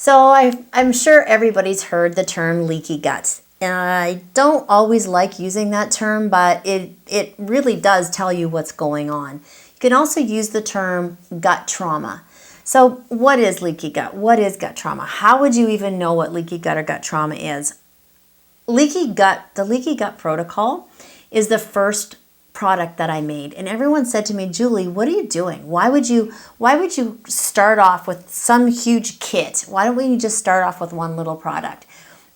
So I'm sure everybody's heard the term leaky gut. And I don't always like using that term, but it really does tell you what's going on. You can also use the term gut trauma. So what is leaky gut? What is gut trauma? How would you even know what leaky gut or gut trauma is? The leaky gut protocol is the first product that I made, and everyone said to me, Julie, what are you doing? Why would you start off with some huge kit? Why don't we just start off with one little product?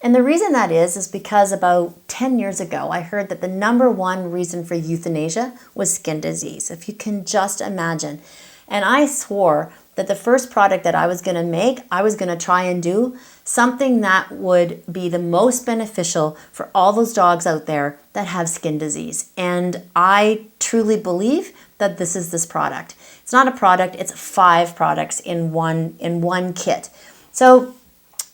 And the reason that is because about 10 years ago, I heard that the number one reason for euthanasia was skin disease, if you can just imagine. And I swore that the first product that I was going to make, I was going to try and do something that would be the most beneficial for all those dogs out there that have skin disease. And I truly believe that this is this product. It's not a product, it's 5 products in one kit. So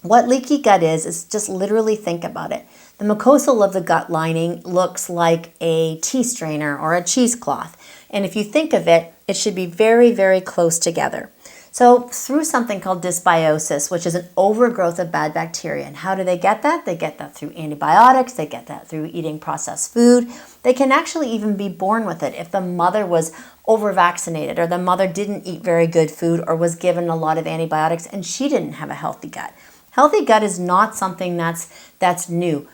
what leaky gut is just literally think about it. The mucosal of the gut lining looks like a tea strainer or a cheesecloth. And if you think of it, it should be very, very close together. So through something called dysbiosis, which is an overgrowth of bad bacteria. And how do they get that? They get that through antibiotics. They get that through eating processed food. They can actually even be born with it if the mother was over-vaccinated or the mother didn't eat very good food or was given a lot of antibiotics and she didn't have a healthy gut. Healthy gut is not something that's new.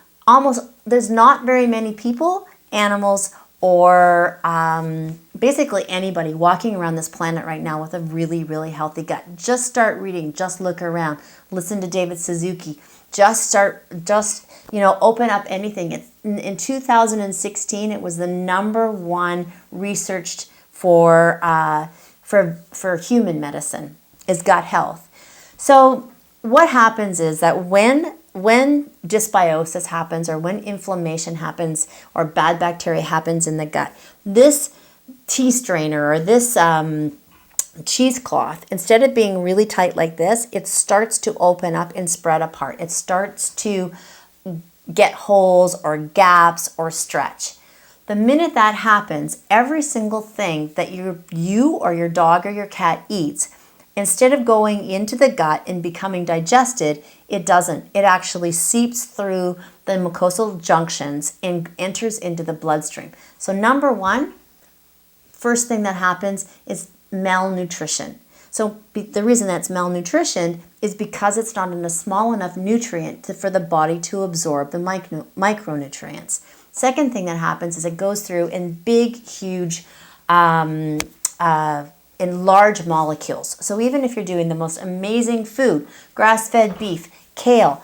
There's not very many people, animals, or basically anybody walking around this planet right now with a really, really healthy gut. Just start reading, just look around, listen to David Suzuki, open up anything. In 2016, it was the number one researched for human medicine is gut health. So what happens is that when dysbiosis happens or when inflammation happens or bad bacteria happens in the gut, this tea strainer or this cheesecloth, instead of being really tight like this, it starts to open up and spread apart. It starts to get holes or gaps or stretch. The minute that happens, every single thing that you or your dog or your cat eats, instead of going into the gut and becoming digested, it doesn't. It actually seeps through the mucosal junctions and enters into the bloodstream. So number one, first thing that happens is malnutrition. So the reason that's malnutrition is because it's not in a small enough nutrient for the body to absorb the micronutrients. Second thing that happens is it goes through in big, huge, in large molecules. So even if you're doing the most amazing food, grass-fed beef, kale,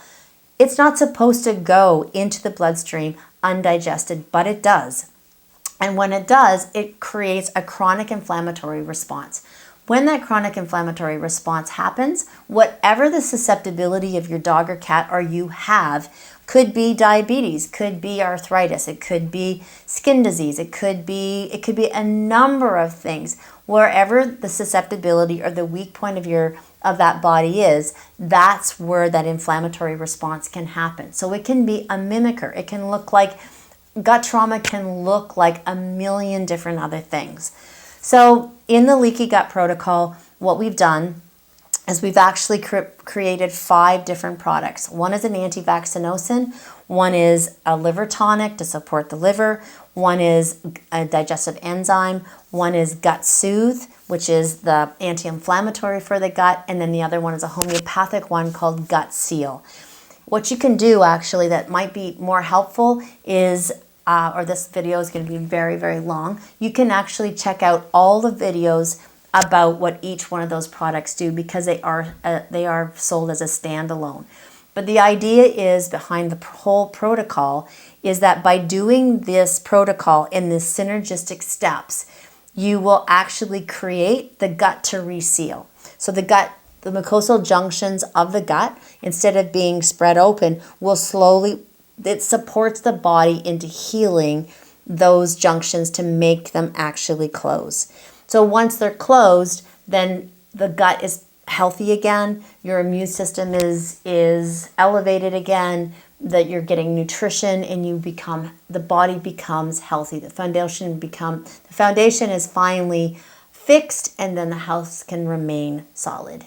it's not supposed to go into the bloodstream undigested, but it does. And when it does, it creates a chronic inflammatory response. When that chronic inflammatory response happens, whatever the susceptibility of your dog or cat or you have, could be diabetes, could be arthritis, it could be skin disease, it could be a number of things. Wherever the susceptibility or the weak point of that body is, that's where that inflammatory response can happen. So it can be a mimicker. It can look like gut trauma, can look like a million different other things. So in the leaky gut protocol, what we've done is we've actually created 5 different products. One is an anti-vaccinosine, one is a liver tonic to support the liver, one is a digestive enzyme, one is Gut Soothe, which is the anti-inflammatory for the gut, and then the other one is a homeopathic one called Gut Seal. What you can do actually that might be more helpful is, or this video is going to be very, very long, you can actually check out all the videos about what each one of those products do because they are sold as a standalone. But the idea is behind the whole protocol is that by doing this protocol in the synergistic steps, you will actually create the gut to reseal. So the mucosal junctions of the gut, instead of being spread open, it supports the body into healing those junctions to make them actually close. So once they're closed, then the gut is healthy again, your immune system is elevated again, that you're getting nutrition and the body becomes healthy. The foundation is finally fixed and then the house can remain solid.